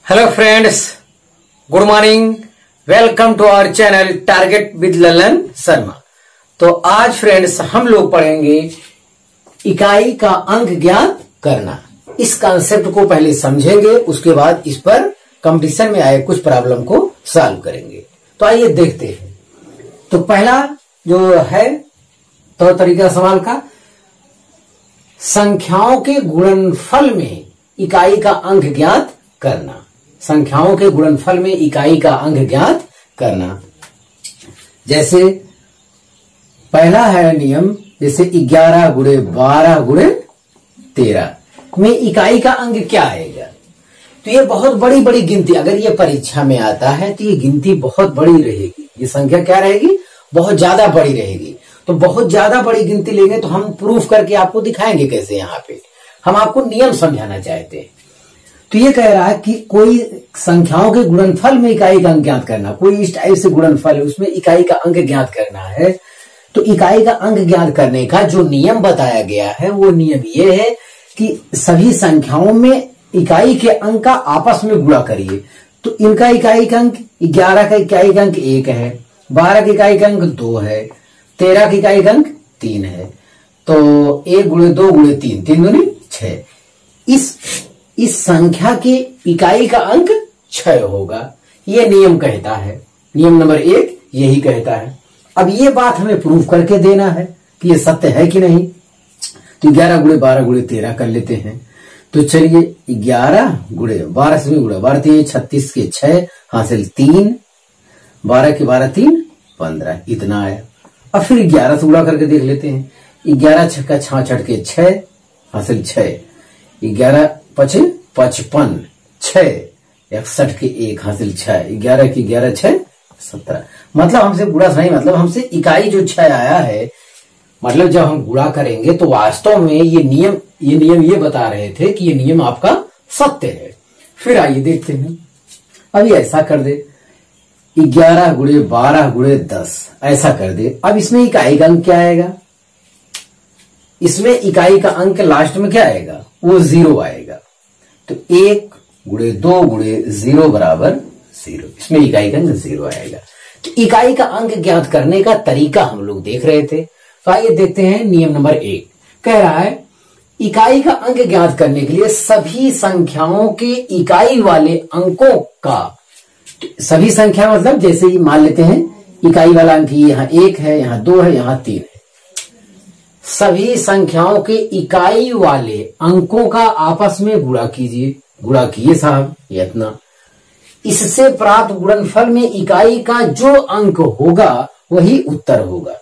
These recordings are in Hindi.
Hello friends, good morning. Welcome to our channel target with Lalan Sharma. तो आज फ्रेंड्स हम लोग पढ़ेंगे इकाई का अंक ज्ञात करना। इस कॉन्सेप्ट को पहले समझेंगे, उसके बाद इस पर कंपटीशन में आए कुछ प्रॉब्लम को सॉल्व करेंगे। तो आइए देखते हैं। तो पहला जो है तो तरीका सवाल का, संख्याओं के गुणनफल में इकाई का अंक ज्ञात करना। संख्याओं के गुणनफल में इकाई का अंक ज्ञात करना। जैसे पहला है नियम, जैसे 11 गुणे 12 गुणे 13 में इकाई का अंक क्या आएगा। तो ये बहुत बड़ी बड़ी गिनती, अगर ये परीक्षा में आता है तो ये गिनती बहुत बड़ी रहेगी। ये संख्या क्या रहेगी, बहुत ज्यादा बड़ी रहेगी। तो बहुत ज्यादा बड़ी गिनती लेंगे तो हम प्रूफ करके आपको दिखाएंगे कैसे। यहाँ पे हम आपको नियम समझाना चाहते हैं। तो ये कह रहा है कि कोई संख्याओं के गुणनफल में इकाई का अंक ज्ञात करना, कोई इस टाइप से गुणनफल है उसमें इकाई का अंक ज्ञात करना है। तो इकाई का अंक ज्ञात करने का जो नियम बताया गया है वो नियम ये है कि सभी संख्याओं में इकाई के अंक का आपस में गुणा करिए। तो इनका इकाई का अंक 11 का इकाई का अंक 1 है, 12 का इकाई का अंक 2 है, 13 का इकाई का अंक 3 है। तो 1 गुणे 2 गुणे 3, 3 दूनी 6। इस संख्या की इकाई का अंक 6 होगा। ये नियम कहता है, नियम नंबर 1 यही कहता है। अब ये बात हमें प्रूफ करके देना है कि ये सत्य है कि नहीं। तो 11 गुणे 12 गुणे 13 कर लेते हैं। तो चलिए 11 गुणे 12 से गुणे 12 3 36 के 6 हासिल 3, 12 के 12 3 15, इतना आया। अब फिर 11 से गुणा करके देख लेते हैं। 11 छक्का 66 के 6 हासिल 6, 11 5 55, 6 61 के 1 हासिल 6, 11 की 11 6 17। मतलब हमसे गुणा नहीं, मतलब हमसे इकाई जो 6 आया है। मतलब जब हम गुणा करेंगे तो वास्तव में ये नियम ये बता रहे थे कि ये नियम आपका सत्य है। फिर आइए देखते हैं। अभी ऐसा कर दे, 11 गुणे 12 गुणे 10 ऐसा कर दे। अब इसमें इकाई का अंक क्या आएगा, इसमें इकाई का अंक लास्ट में क्या आएगा, वो 0 आएगा। तो 1 गुणे 2 गुणे 0 बराबर 0, इसमें इकाई का अंक 0 आएगा। तो इकाई का अंक ज्ञात करने का तरीका हम लोग देख रहे थे। तो आइए देखते हैं। नियम नंबर 1 कह रहा है इकाई का अंक ज्ञात करने के लिए सभी संख्याओं के इकाई वाले अंकों का, सभी संख्या मतलब जैसे ही मान लेते हैं इकाई वाला अंक यहाँ 1 है, यहाँ 2 है, यहाँ 3 है। सभी संख्याओं के इकाई वाले अंकों का आपस में गुणा कीजिए। गुणा किए साहब, ये इतना। इससे प्राप्त गुणनफल में इकाई का जो अंक होगा वही उत्तर होगा।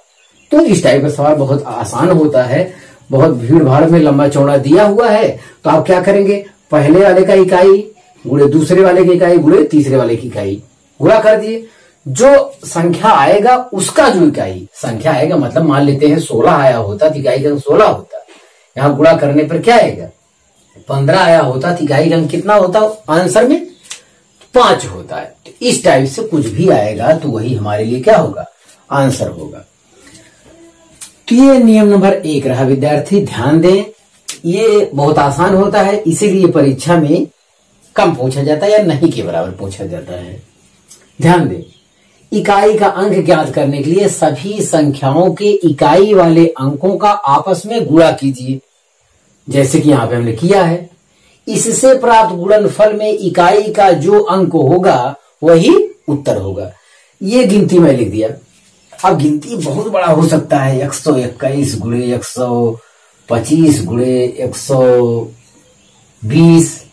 तो इस टाइप का सवाल बहुत आसान होता है। बहुत भीड़ भाड़ में लंबा चौड़ा दिया हुआ है तो आप क्या करेंगे, पहले वाले का इकाई गुणे दूसरे वाले की इकाई गुणे तीसरे वाले की इकाई गुणा कर दिए। जो संख्या आएगा उसका जो इकाई संख्या आएगा, मतलब मान लेते हैं 16 आया होता तो इकाई का अंक 16 होता। यहाँ गुणा करने पर क्या आएगा, 15 आया होता तो इकाई का अंक कितना होता, आंसर में 5 होता है। तो इस टाइप से कुछ भी आएगा तो वही हमारे लिए क्या होगा, आंसर होगा। तो ये नियम नंबर 1 रहा। विद्यार्थी ध्यान दें, ये बहुत आसान होता है, इसीलिए परीक्षा में कम पूछा जाता है या नहीं के बराबर पूछा जाता है। ध्यान दें, इकाई का अंक ज्ञात करने के लिए सभी संख्याओं के इकाई वाले अंकों का आपस में गुणा कीजिए, जैसे कि यहां पे हमने किया है। इससे प्राप्त गुणनफल में इकाई का जो अंक होगा वही उत्तर होगा। ये गिनती में लिख दिया। अब गिनती बहुत बड़ा हो सकता है, 121 गुणे 125 गुणे 120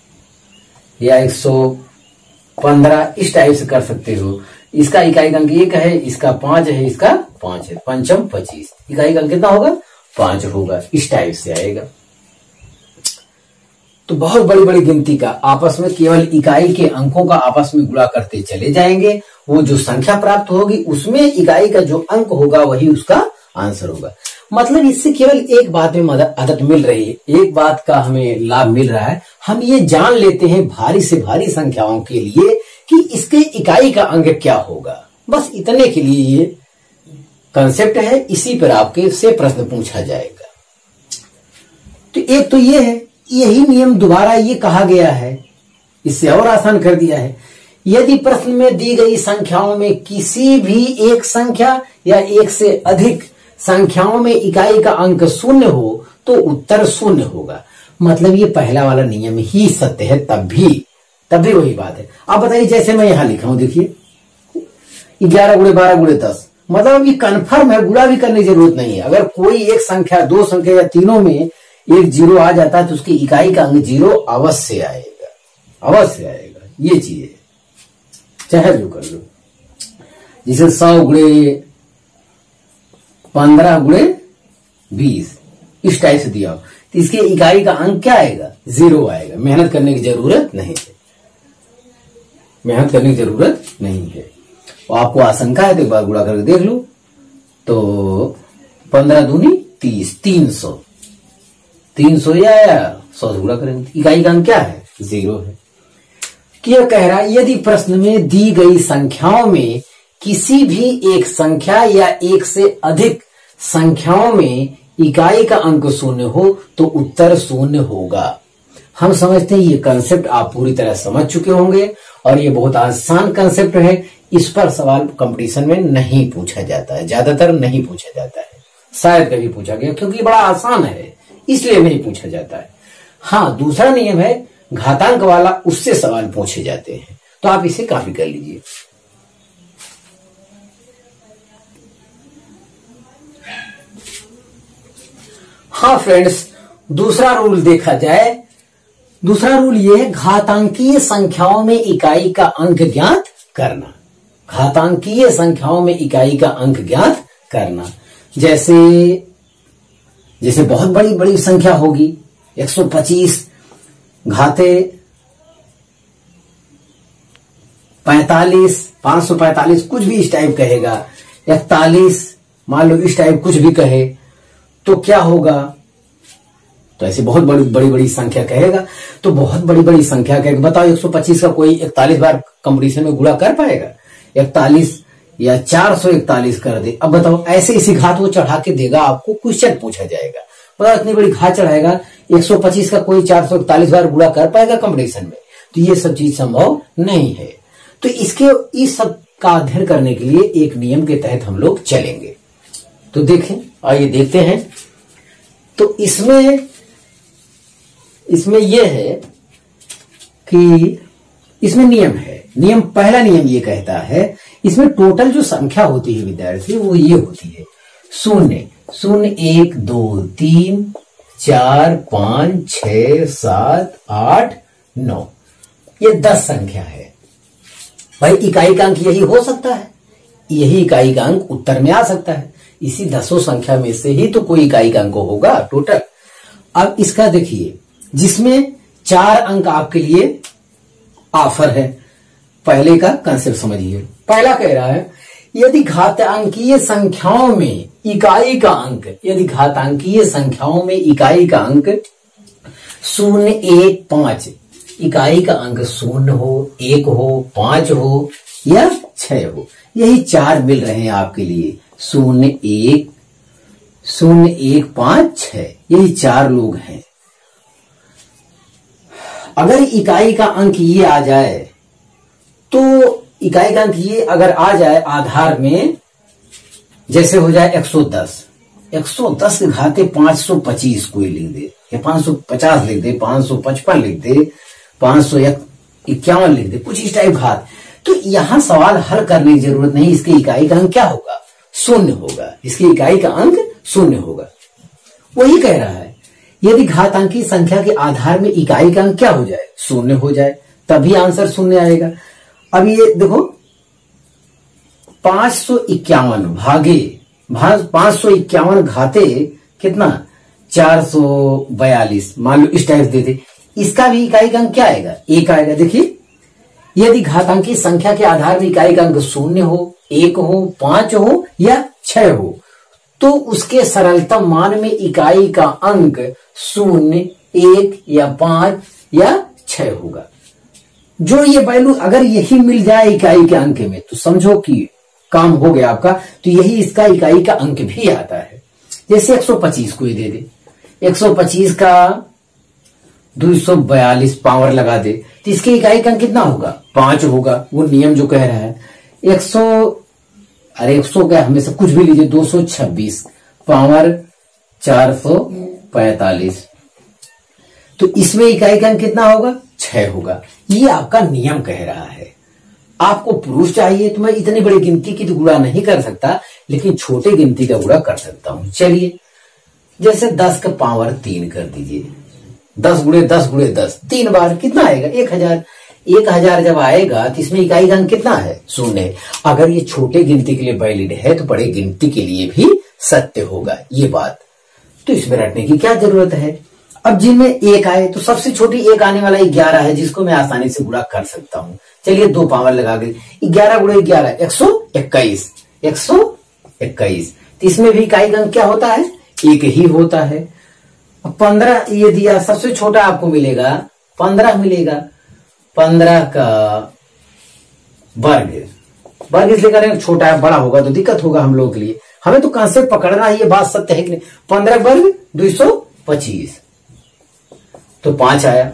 या 115, इस टाइप से कर सकते हो। इसका इकाई का अंक 1 है, इसका 5 है, इसका 5 है, 5 25, इकाई का अंक कितना होगा, 5 होगा। इस टाइप से आएगा। तो बहुत बड़ी बड़ी गिनती का आपस में केवल इकाई के अंकों का आपस में गुणा करते चले जाएंगे। वो जो संख्या प्राप्त होगी उसमें इकाई का जो अंक होगा वही उसका आंसर होगा। मतलब इससे केवल एक बात में मदद मिल रही है, एक बात का हमें लाभ मिल रहा है। हम ये जान लेते हैं भारी से भारी संख्याओं के लिए कि इसके इकाई का अंक क्या होगा। बस इतने के लिए ये कंसेप्ट है, इसी पर आपके से प्रश्न पूछा जाएगा। तो एक तो ये है, यही नियम दोबारा ये कहा गया है इससे और आसान कर दिया है। यदि प्रश्न में दी गई संख्याओं में किसी भी एक संख्या या एक से अधिक संख्याओं में इकाई का अंक शून्य हो तो उत्तर शून्य होगा। मतलब ये पहला वाला नियम ही सत्य है, तब भी वही बात है। आप बताइए, जैसे मैं यहां लिखा हूं, देखिए 11 गुणे 12 गुणे 10, मतलब ये कन्फर्म है, गुणा भी करने की जरूरत नहीं है। अगर कोई एक संख्या, दो संख्या या तीनों में एक जीरो आ जाता है तो उसकी इकाई का अंक जीरो अवश्य आएगा, अवश्य आएगा। ये चीज है, चाहे जो कर लो। जैसे 100 गुणे 15 गुणे 20 इस टाइप से दिया हो तो इसकी इकाई का अंक क्या आएगा? जीरो आएगा। मेहनत करने की जरूरत नहीं है, मेहनत करने की जरूरत नहीं है। और आपको आशंका है तो एक बार गुणा करके देख लो। तो 15 दूनी 30, 300, 300 या 100 से गुणा करेंगे, इकाई का अंक क्या है? जीरो है। क्या कह रहा है? यदि प्रश्न में दी गई संख्याओं में किसी भी एक संख्या या एक से अधिक संख्याओं में इकाई का अंक शून्य हो तो उत्तर शून्य होगा। हम समझते हैं ये कंसेप्ट आप पूरी तरह समझ चुके होंगे और ये बहुत आसान कंसेप्ट है। इस पर सवाल कंपटीशन में नहीं पूछा जाता है, ज्यादातर नहीं पूछा जाता है, शायद कभी पूछा गया, क्योंकि बड़ा आसान है इसलिए नहीं पूछा जाता है। हाँ, दूसरा नियम है घातांक वाला, उससे सवाल पूछे जाते हैं, तो आप इसे कॉपी कर लीजिए। हाँ फ्रेंड्स, दूसरा रूल देखा जाए, दूसरा रूल ये है घातांकीय संख्याओं में इकाई का अंक ज्ञात करना। घातांकीय संख्याओं में इकाई का अंक ज्ञात करना, जैसे बहुत बड़ी बड़ी संख्या होगी, 125 घाते 45, 545, कुछ भी इस टाइप कहेगा, 41 मान लो इस टाइप कुछ भी कहे तो क्या होगा? तो ऐसे बहुत बड़ी बड़ी संख्या कहेगा, तो बहुत बड़ी बड़ी संख्या कहेगा। बताओ 125 का कोई 41 बार कंपटीशन में गुणा कर पाएगा? 41 या 441 कर दे। अब बताओ, ऐसे इसी घात को चढ़ा के देगा, आपको क्वेश्चन पूछा जाएगा, बताओ इतनी बड़ी घात चढ़ाएगा, 125 का कोई 441 बार गुणा कर पाएगा कंपटीशन में? तो ये सब चीज संभव नहीं है। तो इस सब का अध्ययन करने के लिए एक नियम के तहत हम लोग चलेंगे। तो देखें, आइए देखते हैं। तो इसमें यह है कि इसमें नियम है। पहला नियम ये कहता है, इसमें टोटल जो संख्या होती है विद्यार्थी, वो ये होती है 0, 0, 1, 2, 3, 4, 5, 6, 7, 8, 9, ये 10 संख्या है। भाई इकाई का अंक यही हो सकता है, यही इकाई का अंक उत्तर में आ सकता है। इसी 10 संख्या में से ही तो कोई इकाई का अंक होगा टोटल। अब इसका देखिए, जिसमें 4 अंक आपके लिए ऑफर है। पहले का कंसेप्ट समझिए। पहला कह रहा है, यदि घातांकीय संख्याओं में इकाई का अंक, यदि घातांकीय संख्याओं में इकाई का अंक 0, 1, 5, इकाई का अंक 0 हो, 1 हो, 5 हो या 6 हो, यही 4 मिल रहे हैं आपके लिए। 0, 1, 5, 6, यही 4 लोग हैं। अगर इकाई का अंक ये आ जाए, तो इकाई का अंक ये अगर आ जाए आधार में, जैसे हो जाए 110, 110 के घाते 525 कोई लिख दे, या 550 लिख दे, 555 लिख दे, 551 लिख दे, कुछ इस टाइप घात, तो यहां सवाल हल करने की जरूरत नहीं। इसके इकाई का अंक क्या होगा? 0 होगा। इसकी इकाई का अंक 0 होगा। वही कह रहा है, यदि घातांकी संख्या के आधार में इकाई का अंक क्या हो जाए? 0 हो जाए, तभी आंसर 0 आएगा। अब ये देखो, 551 भागे 551 घाते कितना? 442 मान लो इस टाइप दे दे, इसका भी इकाई का अंक क्या आएगा? 1 आएगा। देखिए, यदि घातांकी संख्या के आधार में इकाई का अंक 0 हो, 1 हो, 5 हो या 6 हो, तो उसके सरलतम मान में इकाई का अंक 0, 1 या 5 या 6 होगा। जो ये वैल्यू अगर यही मिल जाए इकाई के अंक में, तो समझो कि काम हो गया आपका। तो यही इसका इकाई का अंक भी आता है। जैसे 125 को ही दे दे, 125 का 242 पावर लगा दे तो इसके इकाई का अंक कितना होगा? 5 होगा। वो नियम जो कह रहा है 100 क्या हमेशा कुछ भी लीजिए, 226 पावर 445, तो इसमें इकाई का अंक कितना होगा? 6 होगा। ये आपका नियम कह रहा है। आपको प्रूफ चाहिए तो मैं इतनी बड़ी गिनती की तो गुणा नहीं कर सकता, लेकिन छोटे गिनती का गुणा कर सकता हूं। चलिए, जैसे 10 का पावर 3 कर दीजिए, 10 गुणे 10 गुणे 10 3 बार कितना आएगा? 1000। 1000 जब आएगा तो इसमें इकाई का अंक कितना है? 0। अगर ये छोटे गिनती के लिए वैलिड है तो बड़े गिनती के लिए भी सत्य होगा ये बात, तो इसमें रटने की क्या जरूरत है। अब जिनमें 1 आए तो सबसे छोटी 1 आने वाला 11 है, जिसको मैं आसानी से गुणा कर सकता हूं। चलिए 2 पावर लगा के 11 गुणे 11 121। 121 तो इसमें भी इकाई का अंक क्या होता है? 1 ही होता है। 15 ये दिया, सबसे छोटा आपको मिलेगा 15 मिलेगा। 15 का वर्ग इसलिए करें छोटा है, बड़ा होगा तो दिक्कत होगा हम लोगों के लिए। हमें तो कांसेप्ट पकड़ना है, ये बात सत्य है कि नहीं। 15 वर्ग 225 तो 5 आया।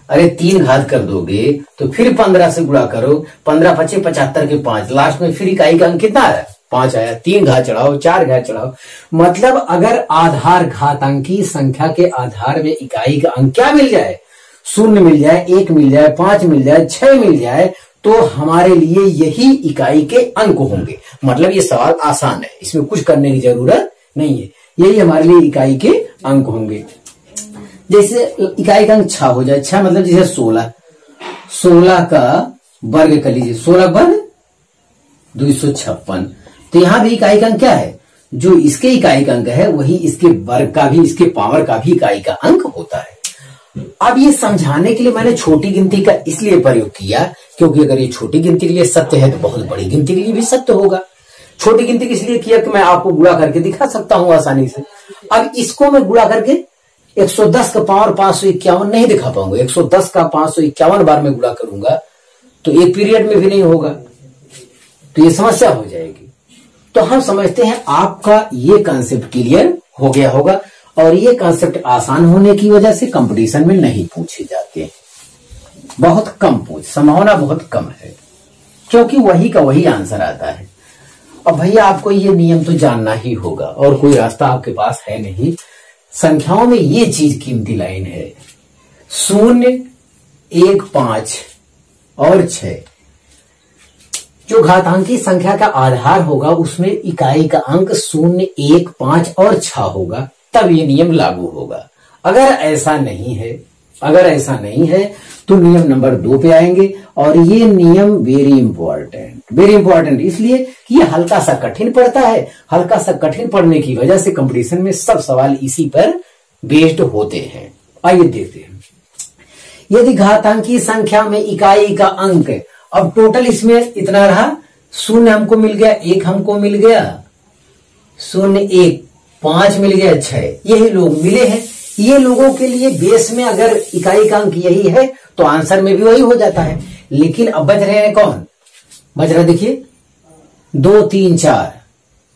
अरे 3 घात कर दोगे तो फिर 15 से गुणा करो, 15 पचे 75 के 5, लास्ट में फिर इकाई का अंक कितना आया? 5 आया। 3 घात चढ़ाओ, 4 घात चढ़ाओ, मतलब अगर आधार घातांकी संख्या के आधार में इकाई का अंक क्या मिल जाए? 0 मिल जाए, 1 मिल जाए, 5 मिल जाए, 6 मिल जाए, तो हमारे लिए यही इकाई के अंक होंगे। मतलब ये सवाल आसान है, इसमें कुछ करने की जरूरत नहीं है, यही हमारे लिए इकाई के अंक होंगे। जैसे इकाई का अंक 6 हो जाए, 6 मतलब जैसे 16 का वर्ग कर लीजिए, 16 वर्ग 256, तो यहां भी इकाई का अंक क्या है? जो इसके इकाई का अंक है वही इसके वर्ग का भी, इसके पावर का भी इकाई का अंक होता है। अब ये समझाने के लिए मैंने छोटी गिनती का इसलिए प्रयोग किया क्योंकि अगर ये छोटी गिनती के लिए सत्य है तो बहुत बड़ी गिनती के लिए भी सत्य होगा। छोटी गिनती के इसलिए किया कि मैं आपको गुणा करके दिखा सकता हूं आसानी से। अब इसको मैं गुणा करके 110 का पावर 551 नहीं दिखा पाऊंगा। 110 का 551 बार में गुणा करूंगा तो एक पीरियड में भी नहीं होगा, तो ये समस्या हो जाएगी। तो हम समझते हैं आपका ये कॉन्सेप्ट क्लियर हो गया होगा, और ये कॉन्सेप्ट आसान होने की वजह से कंपटीशन में नहीं पूछे जाते, बहुत कम संभावना बहुत कम है, क्योंकि वही का वही आंसर आता है। अब भैया आपको ये नियम तो जानना ही होगा और कोई रास्ता आपके पास है नहीं। संख्याओं में ये चीज कीमती लाइन है, 0, 1, 5 और 6 जो घातांकी संख्या का आधार होगा उसमें इकाई का अंक 0, 1, 5 और 6 होगा, तब ये नियम लागू होगा। अगर ऐसा नहीं है तो नियम नंबर 2 पे आएंगे, और ये नियम वेरी इंपॉर्टेंट इसलिए कि ये हल्का सा कठिन पड़ता है। हल्का सा कठिन पड़ने की वजह से कंपटीशन में सब सवाल इसी पर बेस्ड होते हैं। आइए देखते हैं, यदि घातांकी संख्या में इकाई का अंक, अब टोटल इसमें इतना रहा, 0 हमको मिल गया, 1 हमको मिल गया, 0, 1, 5 मिल गया, 6, यही लोग मिले हैं। ये लोगों के लिए बेस में अगर इकाई का अंक यही है तो आंसर में भी वही हो जाता है। लेकिन अब बच रहे हैं कौन? बच रहा देखिए 2, 3, 4।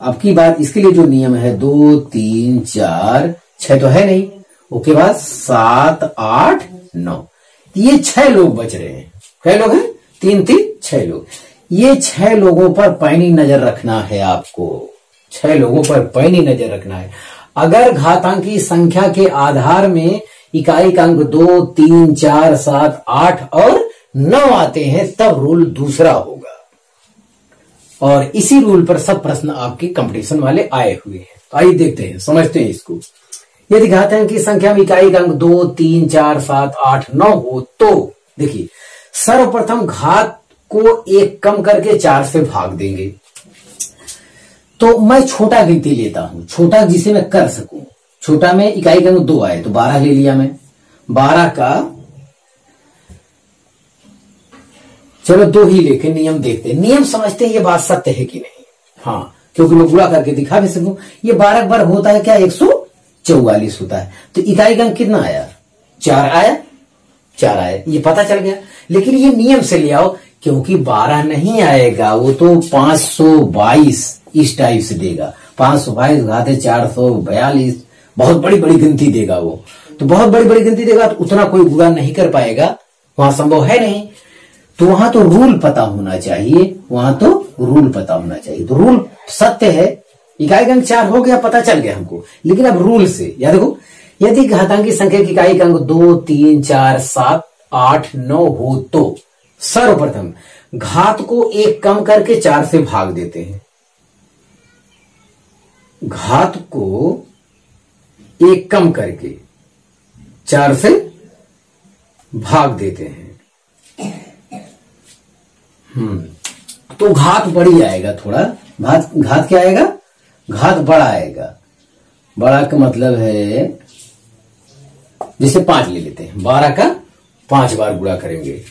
अब की बात इसके लिए जो नियम है 2, 3, 4, 6 तो है नहीं, उसके बाद 7, 8, 9, ये 6 लोग बच रहे हैं। कै लोग हैं? 3, 3, 6 लोग। ये 6 लोगों पर पैनी नजर रखना है आपको, 6 लोगों पर पैनी नजर रखना है। अगर घातांकी संख्या के आधार में इकाई का अंक 2, 3, 4, 7, 8 और 9 आते हैं तब रूल दूसरा होगा, और इसी रूल पर सब प्रश्न आपके कंपटीशन वाले आए हुए हैं। तो आइए देखते हैं, समझते हैं इसको। यदि घातांकी संख्या में इकाई का अंक 2, 3, 4, 7, 8, 9 हो तो देखिए सर्वप्रथम घात को 1 कम करके 4 से भाग देंगे। तो मैं छोटा गिनती लेता हूं, छोटा जिसे मैं कर सकूं। छोटा में इकाई का अंक 2 आए तो 12 ले लिया मैं, 12 का चलो 2 ही लेके नियम देखते हैं, नियम समझते हैं ये बात सत्य है कि नहीं। हाँ, क्योंकि मैं गुणा करके दिखा भी सकूं। ये 12 बार होता है क्या? 144 होता है। तो इकाई का अंक कितना आया? 4 आया, 4 आया, ये पता चल गया। लेकिन ये नियम से ले आओ, क्योंकि 12 नहीं आएगा, वो तो 522 इस टाइप से देगा। 522 घाते 442, बहुत बड़ी बड़ी गिनती देगा वो। तो बहुत बड़ी बड़ी गिनती देगा तो उतना कोई गुणा नहीं कर पाएगा, वहां संभव है नहीं। तो वहां तो रूल पता होना चाहिए, वहां तो रूल पता होना चाहिए। तो रूल सत्य है, इकाई का अंक 4 हो गया, पता चल गया हमको। लेकिन अब रूल से याद देखो, यदि घातांकी संख्या की इकाई का अंक 2, 3, 4, 7, 8, 9 हो तो सर्वप्रथम घात को 1 कम करके 4 से भाग देते हैं। घात को 1 कम करके 4 से भाग देते हैं। तो घात बढ़ी आएगा थोड़ा, घात क्या आएगा, घात बड़ा आएगा। बड़ा का मतलब है जैसे 5 ले लेते हैं, 12 का 5 बार गुणा करेंगे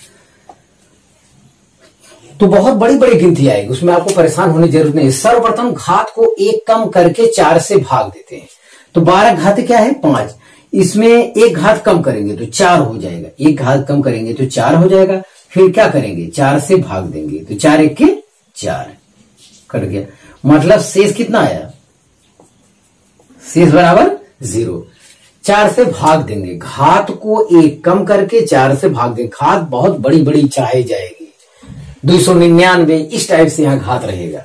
तो बहुत बड़ी बड़ी गिनती आएगी, उसमें आपको परेशान होने की जरूरत नहीं। सर्वप्रथम घात को 1 कम करके 4 से भाग देते हैं। तो 12 घात क्या है 5, इसमें 1 घात कम करेंगे तो 4 हो जाएगा, 1 घात कम करेंगे तो 4 हो जाएगा। फिर क्या करेंगे 4 से भाग देंगे तो 4 1 के 4 कट गया। मतलब शेष कितना आया, शेष बराबर 0। 4 से भाग देंगे, घात को 1 कम करके 4 से भाग देंगे। घात बहुत बड़ी बड़ी चाहे जाएगी, 299 इस टाइप से यहां घात रहेगा।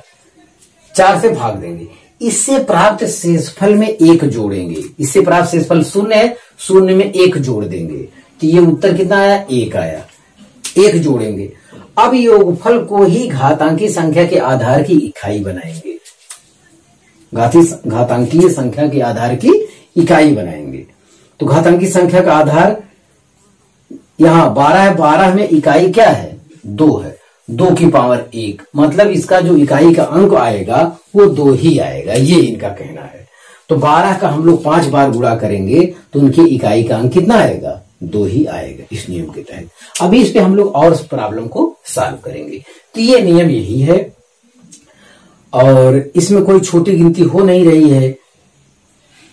4 से भाग देंगे, इससे प्राप्त शेषफल में 1 जोड़ेंगे। इससे प्राप्त शेषफल 0 है, 0 में 1 जोड़ देंगे तो ये उत्तर कितना आया 1 आया। 1 जोड़ेंगे, अब योगफल को ही घातांकी संख्या के आधार की इकाई बनाएंगे। घातांकीय संख्या के आधार की इकाई बनाएंगे। तो घातांकी संख्या का आधार यहां 12 है, 12 में इकाई क्या है 2 है, 2 की पावर 1, मतलब इसका जो इकाई का अंक आएगा वो 2 ही आएगा, ये इनका कहना है। तो 12 का हम लोग 5 बार गुणा करेंगे तो उनकी इकाई का अंक कितना आएगा 2 ही आएगा इस नियम के तहत। अभी इस पे हम लोग और प्रॉब्लम को सॉल्व करेंगे। तो ये नियम यही है और इसमें कोई छोटी गिनती हो नहीं रही है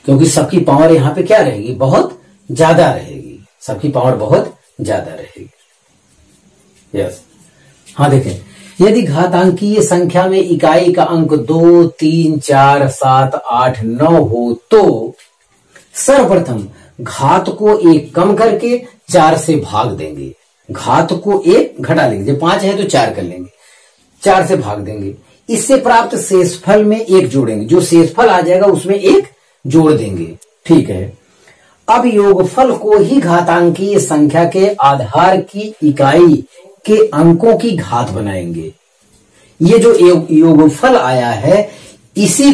क्योंकि सबकी पावर यहां पे क्या रहेगी बहुत ज्यादा रहेगी, सबकी पावर बहुत ज्यादा रहेगी। यस, हाँ देखें, यदि घातांकीय संख्या में इकाई का अंक 2, 3, 4, 7, 8, 9 हो तो सर्वप्रथम घात को 1 कम करके 4 से भाग देंगे। घात को 1 घटा लेंगे, जब 5 है तो 4 कर लेंगे, 4 से भाग देंगे। इससे प्राप्त शेषफल में 1 जोड़ेंगे, जो शेषफल आ जाएगा उसमें 1 जोड़ देंगे। ठीक है, अब योगफल को ही घातांकीय संख्या के आधार की इकाई के अंकों की घात बनाएंगे। ये जो योगफल आया है इसी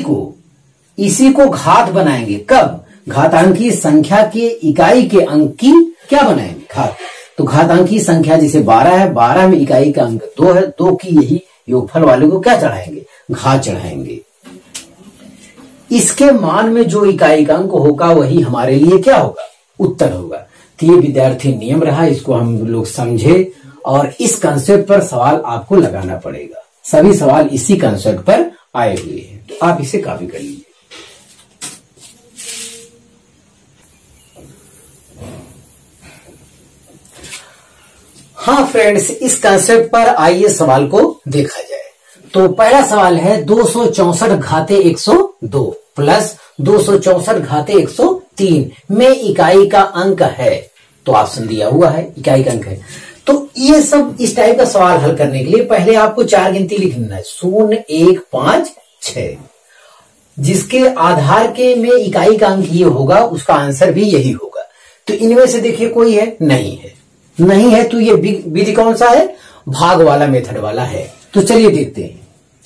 को घात बनाएंगे। कब, घातांकीय संख्या के इकाई के अंक की क्या बनाएंगे घात। तो घातांकीय संख्या जैसे 12 है, 12 में इकाई का अंक 2 है, 2 की यही योगफल वाले को क्या चढ़ाएंगे घात चढ़ाएंगे। इसके मान में जो इकाई का अंक होगा वही हमारे लिए क्या होगा उत्तर होगा। तो ये विद्यार्थी नियम रहा, इसको हम लोग समझे और इस कंसेप्ट पर सवाल आपको लगाना पड़ेगा। सभी सवाल इसी कंसेप्ट पर आए हुए हैं, तो आप इसे कॉपी कर लीजिए। हाँ फ्रेंड्स, इस कंसेप्ट पर आइए सवाल को देखा जाए। तो पहला सवाल है 264 घाते 102 प्लस 264 घाते 103 में इकाई का अंक है। तो ऑप्शन दिया हुआ है इकाई का अंक है। तो ये सब इस टाइप का सवाल हल करने के लिए पहले आपको 4 गिनती लिखना है, 0, 1, 5, 6। जिसके आधार के में इकाई का अंक ये होगा उसका आंसर भी यही होगा। तो इनमें से देखिए कोई है नहीं है तो ये विधि कौन सा है भाग वाला मेथड वाला है। तो चलिए देखते हैं,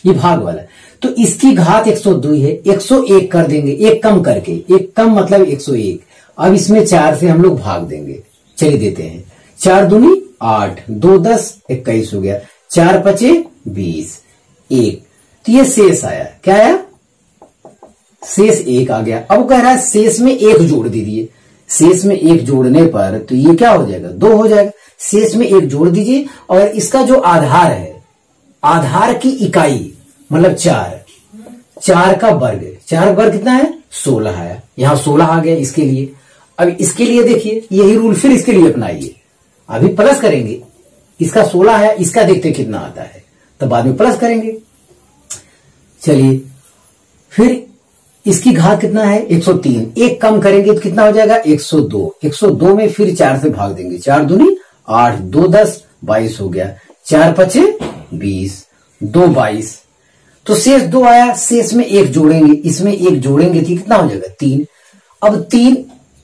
ये भाग वाला। तो इसकी घात 102 है, 101 कर देंगे, 1 कम करके, 1 कम मतलब 101। अब इसमें 4 से हम लोग भाग देंगे, चलिए देते हैं। 4 दूनी 8, 2 10 21 हो गया, 4 5 20, 1। तो ये शेष आया, क्या आया शेष 1 आ गया। अब कह रहा है शेष में 1 जोड़ दीजिए। शेष में 1 जोड़ने पर तो ये क्या हो जाएगा 2 हो जाएगा। शेष में 1 जोड़ दीजिए और इसका जो आधार है, आधार की इकाई मतलब 4 का वर्ग, 4 वर्ग कितना है 16 है, यहां 16 आ गया इसके लिए। अब इसके लिए देखिए यही रूल फिर इसके लिए अपनाइए। अभी प्लस करेंगे, इसका 16 है, इसका देखते कितना आता है, तो बाद में प्लस करेंगे। चलिए फिर इसकी घात कितना है 103, एक कम करेंगे तो कितना हो जाएगा 102। 102 में फिर 4 से भाग देंगे, 4 दूनी 8, 2 10 22 हो गया, 4 5 20, 2 22, तो शेष 2 आया, शेष में 1 जोड़ेंगे, इसमें 1 जोड़ेंगे तो कितना हो जाएगा 3।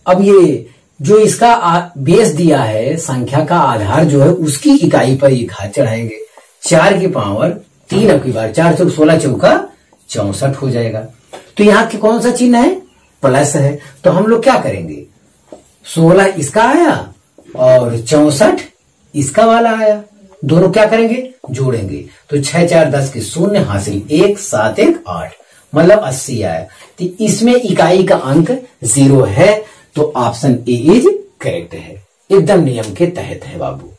अब ये जो इसका बेस दिया है, संख्या का आधार जो है उसकी इकाई पर ये घात चढ़ाएंगे, 4 की पावर 3, अब की बार 4 चौक 16 चौका 64 हो जाएगा। तो यहां के कौन सा चिन्ह है, प्लस है, तो हम लोग क्या करेंगे 16 इसका आया और 64 इसका वाला आया, दोनों क्या करेंगे जोड़ेंगे, तो 6 4 10 के 0 हासिल 1 7 1 8, मतलब 80 आया। तो इसमें इकाई का अंक 0 है, तो ऑप्शन ए इज करेक्ट है, एकदम नियम के तहत है बाबू।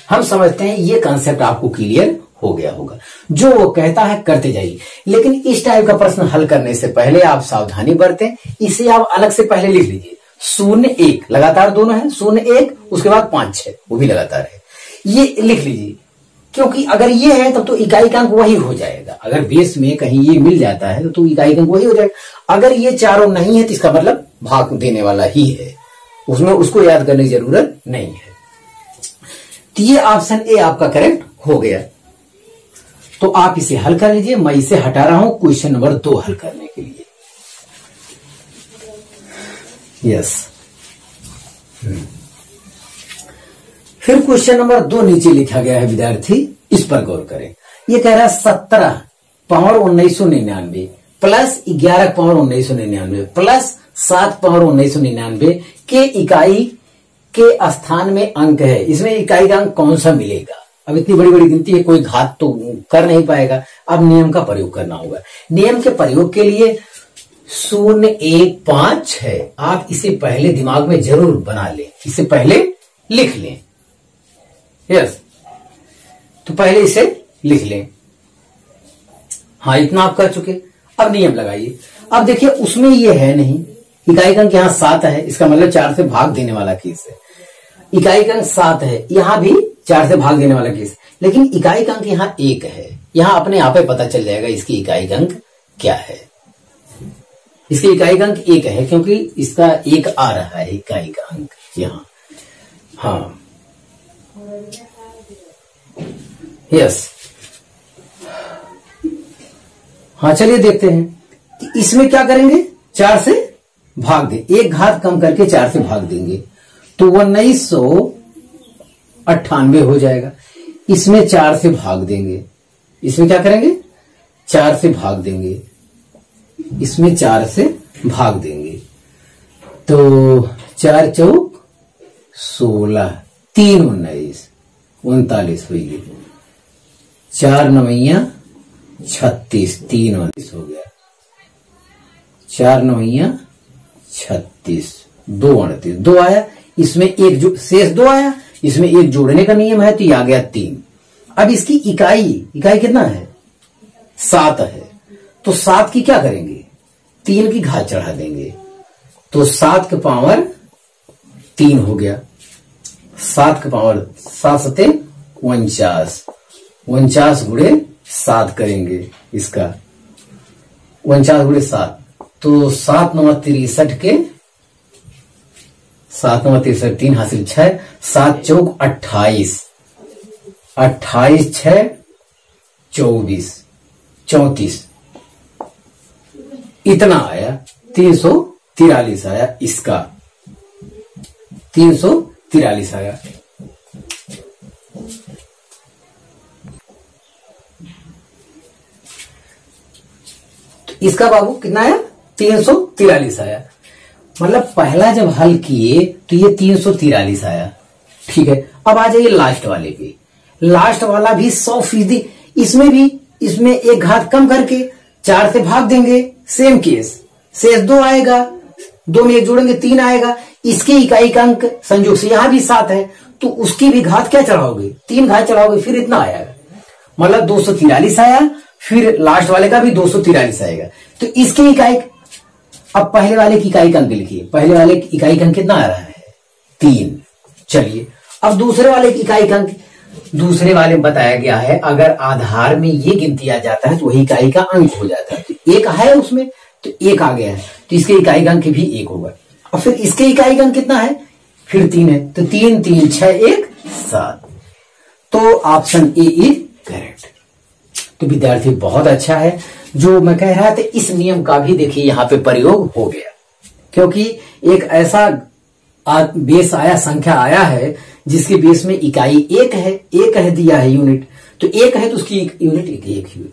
हम समझते हैं ये कंसेप्ट आपको क्लियर हो गया होगा। जो वो कहता है करते जाइए, लेकिन इस टाइप का प्रश्न हल करने से पहले आप सावधानी बरतें, इसे आप अलग से पहले लिख लीजिए। 0 1 लगातार दोनों है, 0 1 उसके बाद 5 6 वो भी लगातार है, ये लिख लीजिए, क्योंकि अगर ये है तब तो इकाई का अंक वही हो जाएगा। अगर बेस में कहीं ये मिल जाता है तो इकाई का अंक वही हो जाएगा। अगर ये चारों नहीं है तो इसका मतलब भाग देने वाला ही है, उसमें उसको याद करने की जरूरत नहीं है। तो ये ऑप्शन ए आपका करेक्ट हो गया। तो आप इसे हल कर लीजिए, मैं इसे हटा रहा हूं क्वेश्चन नंबर 2 हल करने के लिए। यस, फिर क्वेश्चन नंबर 2 नीचे लिखा गया है विद्यार्थी, इस पर गौर करें। ये कह रहा है 17 power 1999 plus 11 power 1999 plus 7 power 1999 के इकाई के स्थान में अंक है, इसमें इकाई का अंक कौन सा मिलेगा। अब इतनी बड़ी बड़ी गिनती है, कोई घात तो कर नहीं पाएगा, अब नियम का प्रयोग करना होगा। नियम के प्रयोग के लिए 0 1 5 6 आप इसे पहले दिमाग में जरूर बना लें, इसे पहले लिख लें। यस, तो पहले इसे लिख लें। हाँ, इतना आप कर चुके। अब नियम लगाइए। अब देखिए उसमें ये है नहीं, इकाई का अंक यहां 7 है, इसका मतलब 4 से भाग देने वाला केस है। इकाई का अंक 7 है, यहां भी 4 से भाग देने वाला केस, लेकिन इकाई का अंक यहां 1 है। यहां अपने आप ही पता चल जाएगा इसकी इकाई का अंक क्या है। इसकी इकाई का अंक 1 है, क्योंकि इसका 1 आ रहा है इकाई का अंक यहां। हाँ, यस, हाँ, चलिए देखते हैं। इसमें क्या करेंगे, 4 से भाग दे, एक घात कम करके 4 से भाग देंगे तो 1998 हो जाएगा। इसमें 4 से भाग देंगे, इसमें क्या करेंगे 4 से भाग देंगे, इसमें 4 से भाग देंगे तो 4 चौक 16, 3 19 39 हुई, 4 9 36, 3 19 हो गया, 4 9 36, 2 38, 2 आया, इसमें एक जो शेष 2 आया, इसमें एक जोड़ने का नियम है तो ये आ गया 3। अब इसकी इकाई कितना है 7 है, तो 7 की क्या करेंगे 3 की घात चढ़ा देंगे, तो 7 के पावर 3 हो गया, 7 के पावर 7 सते 49, 49 गुणे 7 करेंगे, इसका 49 गुणे 7, तो 7 9 63 के 7 9 63, 3 हासिल 6, 7 चौक 28, 28 6 24, 34, इतना आया, 343 आया, इसका 343 आया। तो इसका बाबू कितना आया 343 आया, मतलब पहला जब हल किए तो ये 343 आया। ठीक है, अब आ जाइए लास्ट वाले पे। लास्ट वाला भी 100%, इसमें एक घात कम करके 4 से भाग देंगे, सेम केस, शेष 2 आएगा, 2 में 1 जोड़ेंगे 3 आएगा। इसके इकाई का अंक संयोग से यहां भी 7 है, तो उसकी भी घात क्या चढ़ाओगे 3 घात चढ़ाओगे, फिर इतना आएगा, मतलब 243 आया। फिर लास्ट वाले का भी 243 आएगा। तो इसके इकाई, अब पहले वाले की इकाई का अंक लिखिए, पहले वाले की इकाई का अंक कितना आ रहा है 3। चलिए अब दूसरे वाले की इकाई का अंक, दूसरे वाले में बताया गया है अगर आधार में ये गिनती आ जाता है तो वही इकाई का अंक हो जाता है। तो 1 है उसमें, तो तो 1 आ गया है, तो इसके इकाई का अंक भी 1 होगा। और फिर इसके इकाई का अंक कितना है, फिर 3 है, तो 3 3 6 1 7। तो ऑप्शन ए इज करेक्ट। तो विद्यार्थी बहुत अच्छा है, जो मैं कह रहा था इस नियम का भी देखिए यहां पे प्रयोग हो गया, क्योंकि एक ऐसा बेस आया, संख्या आया है जिसके बेस में इकाई 1 है, 1 है दिया है यूनिट, तो 1 है तो उसकी यूनिट 1 यूनिट।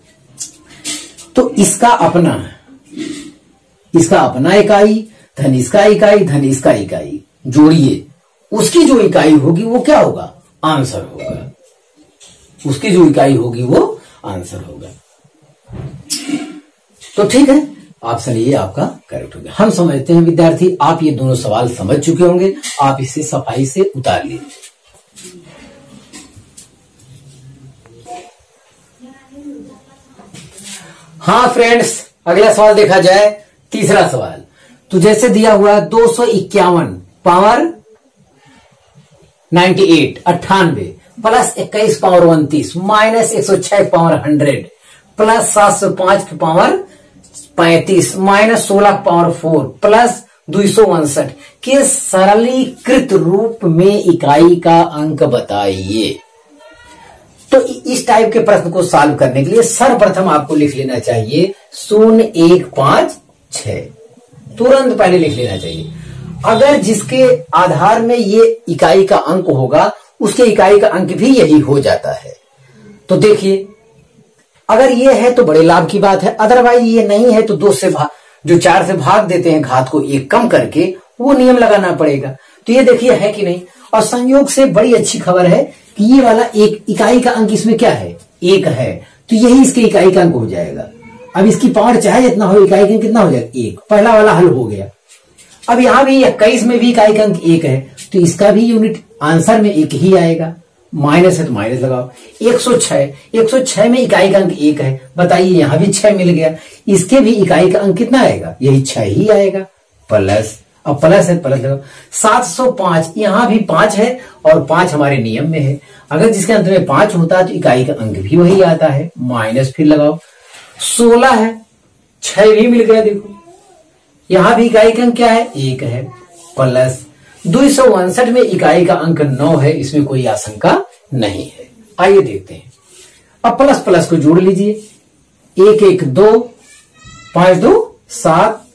तो इसका अपना इकाई धन इसका इकाई धन इसका इकाई जोड़िए, उसकी जो इकाई होगी वो क्या होगा, आंसर होगा। उसकी जो इकाई होगी वो आंसर होगा। तो ठीक है, ऑप्शन ये आपका करेक्ट हो गया। हम समझते हैं विद्यार्थी, आप ये दोनों सवाल समझ चुके होंगे, आप इसे सफाई से उतार लीजिए। हाँ फ्रेंड्स, अगला सवाल देखा जाए, तीसरा सवाल। तो जैसे दिया हुआ 251 power 98 plus 21 power 29 minus 106 power 100 plus 705 power 35 minus 16 power 4 plus 259 के सरलीकृत रूप में इकाई का अंक बताइए। तो इस टाइप के प्रश्न को सॉल्व करने के लिए सर्वप्रथम आपको लिख लेना चाहिए 0156, तुरंत पहले लिख लेना चाहिए। अगर जिसके आधार में ये इकाई का अंक होगा उसके इकाई का अंक भी यही हो जाता है। तो देखिए, अगर ये है तो बड़े लाभ की बात है, अदरवाइज ये नहीं है तो 2 से जो 4 से भाग देते हैं घात को 1 कम करके, वो नियम लगाना पड़ेगा। तो ये देखिए है कि नहीं। और संयोग से बड़ी अच्छी खबर है कि ये वाला एक इकाई का अंक इसमें क्या है, 1 है, तो यही इसके इकाई का अंक हो जाएगा। अब इसकी पावर चाहे जितना हो, इकाई का अंक कितना हो जाएगा, 1। पहला वाला हल हो गया। अब यहां भी 21 में भी इकाई का अंक 1 है, तो इसका भी यूनिट आंसर में 1 ही आएगा। माइनस है तो माइनस लगाओ। 106 में इकाई का अंक 1 है, बताइए यहां भी 6 मिल गया, इसके भी इकाई का अंक कितना आएगा, यही 6 ही आएगा। प्लस, अब प्लस है प्लस लगाओ। 705, यहां भी 5 है और 5 हमारे नियम में है, अगर जिसके अंत में 5 होता है तो इकाई का अंक भी वही आता है। माइनस फिर लगाओ। 16 है, 6 भी मिल गया, देखो यहां भी इकाई का अंक क्या है, 1 है। प्लस 259 में इकाई का अंक 9 है, इसमें कोई आशंका नहीं है। आइए देखते हैं। अब प्लस प्लस को जोड़ लीजिए, 1 1 2 5 2 7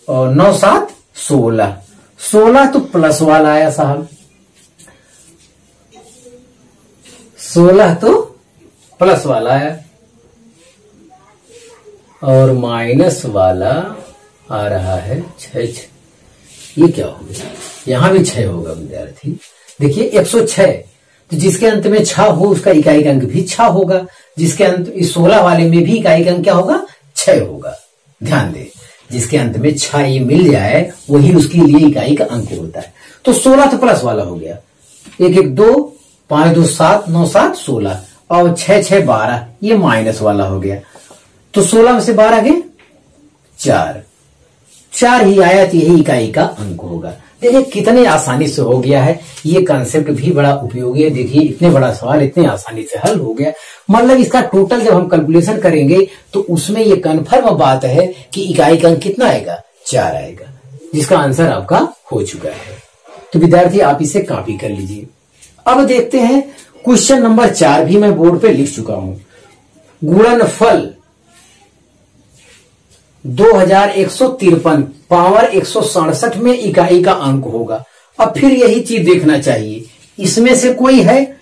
और 9 7 16। 16 तो प्लस वाला आया साहब, 16 तो प्लस वाला आया और माइनस वाला आ रहा है 6। ये क्या हो गया, यहां भी 6 होगा विद्यार्थी। देखिए 106, तो जिसके अंत में 6 हो उसका इकाई का अंक भी 6 होगा, जिसके अंत इस 16 वाले में भी इकाई का अंक क्या होगा, 6 होगा। ध्यान दे, जिसके अंत में 6 ये मिल जाए वही उसके लिए इकाई का अंक होता है। तो 16 तो प्लस वाला हो गया, 1 1 2 5 2 7 9 7 16 और 6 6 12, ये माइनस वाला हो गया। तो 16 में से 12 गए 4 ही आया, तो यही इकाई का अंक होगा। देखिए कितने आसानी से हो गया है, ये कंसेप्ट भी बड़ा उपयोगी है। देखिए इतने बड़ा सवाल इतने आसानी से हल हो गया, मतलब इसका टोटल जब हम कैलकुलेशन करेंगे तो उसमें ये कन्फर्म बात है कि इकाई का अंक कितना आएगा, 4 आएगा, जिसका आंसर आपका हो चुका है। तो विद्यार्थी आप इसे कॉपी कर लीजिए। अब देखते हैं क्वेश्चन नंबर 4 भी मैं बोर्ड पे लिख चुका हूं। गुणनफल 2153 पावर 167 में इकाई का अंक होगा। अब फिर यही चीज देखना चाहिए, इसमें से कोई है,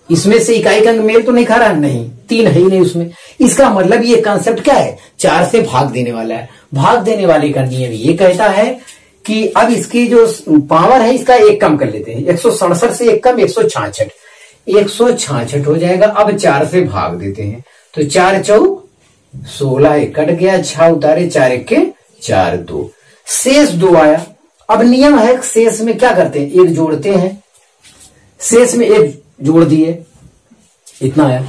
इसमें से इकाई का अंक मेल तो नहीं खा रहा, नहीं 3 है ही नहीं उसमें। इसका मतलब ये कंसेप्ट क्या है, 4 से भाग देने वाला है। भाग देने वाले का नियम ये कहता है कि अब इसकी जो पावर है इसका 1 कम कर लेते हैं, 167 से 1 कम 166 हो जाएगा। अब 4 से भाग देते हैं, तो 4 चौक 16, 1 कट गया, 6 उतारे, 4 1 4 2, शेष 2 आया। अब नियम है शेष में क्या करते हैं, 1 जोड़ते हैं, शेष में 1 जोड़ दिए, इतना आया,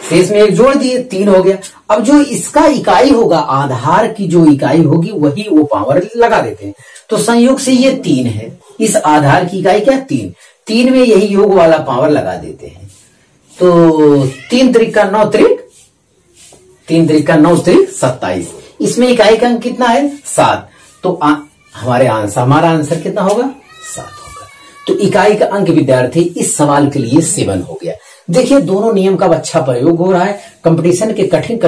शेष में 1 जोड़ दिए, 3 हो गया। अब जो इसका इकाई होगा, आधार की जो इकाई होगी वही वो पावर लगा देते हैं। तो संयोग से ये 3 है, इस आधार की इकाई क्या 3 में यही योग वाला पावर लगा देते हैं। तो 3 त्रिक का 9 त्रिक 3 त्रिक का 9 त्रिक 27, इसमें इकाई का अंक कितना है 7, तो हमारा आंसर कितना होगा 7 होगा। तो इकाई का अंक विद्यार्थी इस सवाल के लिए 7 हो गया। देखिए दोनों नियम का अच्छा प्रयोग हो रहा है, कंपटीशन के कठिन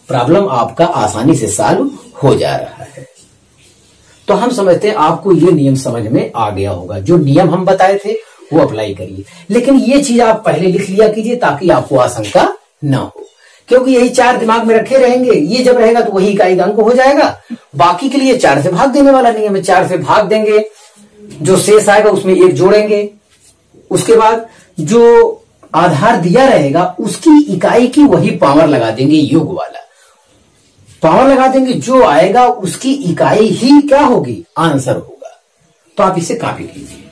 प्रॉब्लम आपका आसानी से सॉल्व हो जा रहा है। तो हम समझते हैं आपको ये नियम समझ में आ गया होगा, जो नियम हम बताए थे वो अप्लाई करिए। लेकिन ये चीज आप पहले लिख लिया कीजिए ताकि आपको आशंका न हो, क्योंकि यही 4 दिमाग में रखे रहेंगे, ये जब रहेगा तो वही इकाई का अंक हो जाएगा। बाकी के लिए 4 से भाग देने वाला नियम है, 4 से भाग देंगे, जो शेष आएगा उसमें 1 जोड़ेंगे, उसके बाद जो आधार दिया रहेगा उसकी इकाई की वही पावर लगा देंगे, योग वाला पावर लगा देंगे, जो आएगा उसकी इकाई ही क्या होगी आंसर होगा। तो आप इसे कॉपी कीजिए।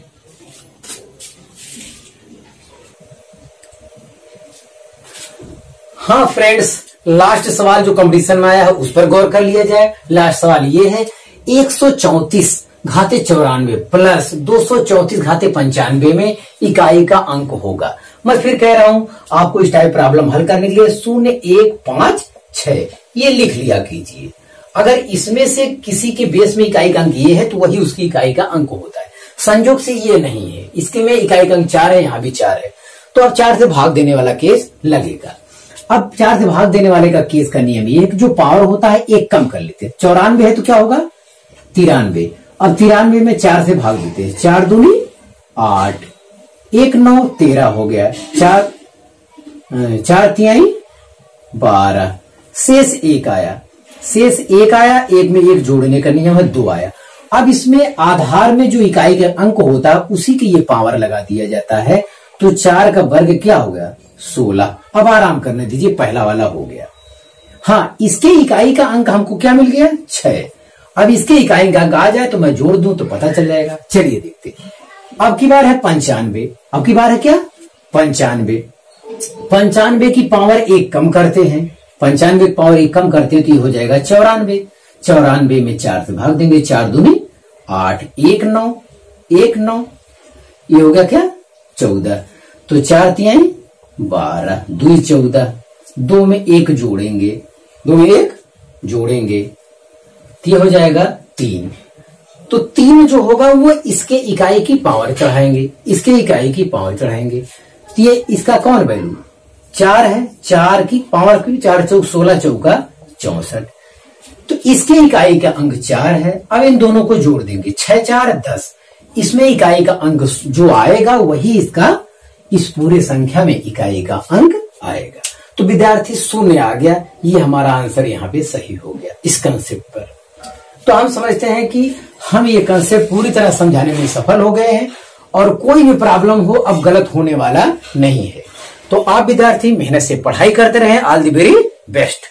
हाँ फ्रेंड्स, लास्ट सवाल जो कंपटीशन में आया है उस पर गौर कर लिया जाए। लास्ट सवाल ये है 134 घाते 94 प्लस 234 घाते 95 में इकाई का अंक होगा। मैं फिर कह रहा हूं आपको इस टाइप प्रॉब्लम हल करने के लिए 0 1 5 6 ये लिख लिया कीजिए। अगर इसमें से किसी के बेस में इकाई का अंक ये है तो वही उसकी इकाई का अंक होता है। संयोग से ये नहीं है, इसके में इकाई का अंक 4 है, यहां भी 4 है, तो अब 4 से भाग देने वाला केस लगेगा। अब 4 से भाग देने वाले का केस का नियम ये है कि जो पावर होता है 1 कम कर लेते हैं। 94 है तो क्या होगा 93। अब 93 में 4 से भाग देते हैं, 4 दूनी 8, 1 9 13 हो गया, 4 तिहाई 12, शेष 1 आया, शेष 1 आया, 1 में 1 जोड़ने का नियम है 2 आया। अब इसमें आधार में जो इकाई का अंक होता है उसी की ये पावर लगा दिया जाता है, तो 4 का वर्ग क्या हो गया 16। अब आराम करने दीजिए, पहला वाला हो गया। हाँ, इसके इकाई का अंक हमको क्या मिल गया 6। अब इसके इकाई का अंक आ जाए तो मैं जोड़ दूं तो पता चल जाएगा। चलिए देखते हैं। अब की बार है 95। अब की बार है क्या 95। 95 की पावर 1 कम करते हैं, 95 की पावर 1 कम करते हैं तो ये हो जाएगा 94। 94 में 4 से भाग देंगे, 4 दूनी 8, 1 9 1 9, ये हो गया क्या 14। तो 4 तिहाई 12, 2 14, 2 में 1 जोड़ेंगे, 2 में 1 जोड़ेंगे तो ये हो जाएगा 3। तो 3 जो होगा वो इसके इकाई की पावर चढ़ाएंगे, इसके इकाई की पावर चढ़ाएंगे, तो ये इसका कौन वैल्यू 4 है, 4 की पावर की 4 चौक 16 चौका 64, तो इसके इकाई का अंक 4 है। अब इन दोनों को जोड़ देंगे, 6 4 10, इसमें इकाई का अंक जो आएगा वही इसका इस पूरे संख्या में इकाई का अंक आएगा। तो विद्यार्थी 0 आ गया, ये हमारा आंसर यहाँ पे सही हो गया इस कंसेप्ट पर। तो हम समझते हैं कि हम ये कंसेप्ट पूरी तरह समझाने में सफल हो गए हैं और कोई भी प्रॉब्लम हो अब गलत होने वाला नहीं है। तो आप विद्यार्थी मेहनत से पढ़ाई करते रहें। All the very best.